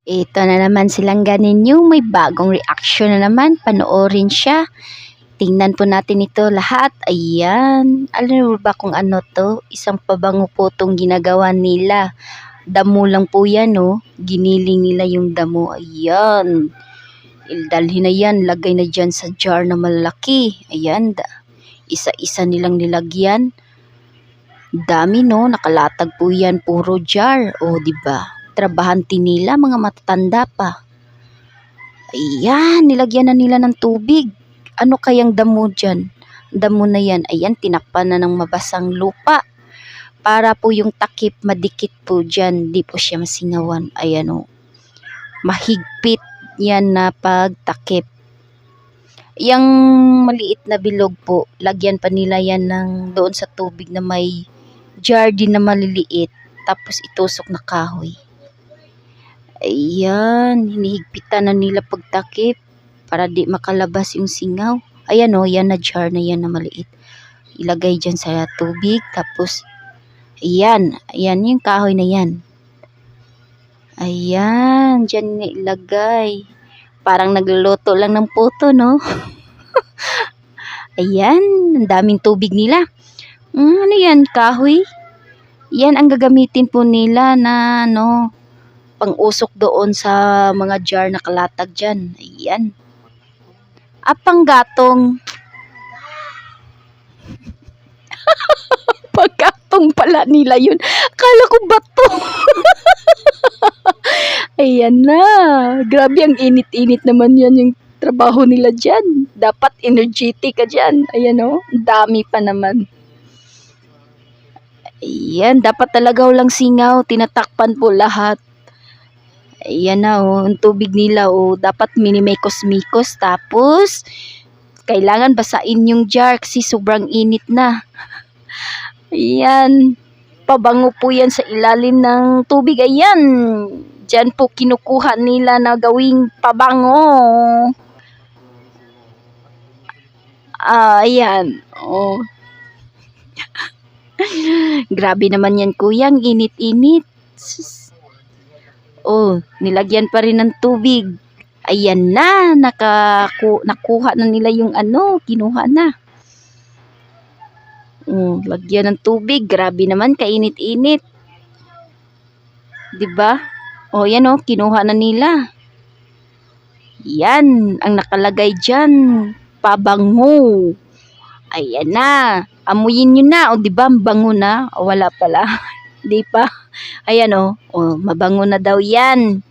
Ito na naman silang ganin yung may bagong reaction na naman. Panoorin siya. Tingnan po natin ito lahat. Ayan. Alam mo ba kung ano to? Isang pabango po itong ginagawa nila. Damo lang po yan, oh. Giniling nila yung damo. Ayan. Ildalhin na yan. Lagay na dyan sa jar na malaki. Ayan. Isa-isa nilang nilagyan. Dami, no? Nakalatag po yan. Puro jar. O, diba? Trabahante nila, mga matatanda pa. Ayan, nilagyan na nila ng tubig. Ano kayang damo dyan? Damo na yan. Ayan, tinakpan na ng mabasang lupa. Para po yung takip madikit po dyan. Di po siya masingawan. Ayan o. Mahigpit yan na pagtakip. Yang maliit na bilog po, lagyan pa nila yan ng doon sa tubig na may jar din na maliliit. Tapos itusok na kahoy. Ayan, hinihigpitan na nila pagtakip para di makalabas yung singaw. Ayan o, yan na jar na yan na maliit. Ilagay dyan sa tubig, tapos, ayan yung kahoy na yan. Ayan, dyan ilagay. Parang nagluluto lang ng puto, no? Ayan, ang daming tubig nila. Ano yan, kahoy? Yan ang gagamitin po nila na, pang-usok doon sa mga jar na kalatag dyan. Ayan. Panggatong. Panggatong pala nila yun. Akala ko bato. Ayan na. Grabe, ang init-init naman yan yung trabaho nila dyan. Dapat energetic ka dyan. Ayan o. Dami pa naman. Ayan. Dapat talaga walang singaw. Tinatakpan po lahat. Ayan na oh, ang tubig nila oh, dapat minimekos-mikos, tapos kailangan basain yung jar kasi sobrang init na. Ayan, pabango po yan sa ilalim ng tubig. Ayan, dyan po kinukuha nila na gawing pabango. Ayan, oh. Grabe naman yan kuya, ang init-init. Oh, nilagyan pa rin ng tubig. Ayan na, nakuha na nila yung kinuha na. Lagyan ng tubig. Grabe naman, kainit-init. 'Di ba? Oh, yan oh, kinuha na nila. Yan, ang nakalagay diyan, pabango. Ayan na. Amuyin niyo na, o 'di ba, bango na? O, wala pala. Di pa. Ayan oh, mabango na daw yan.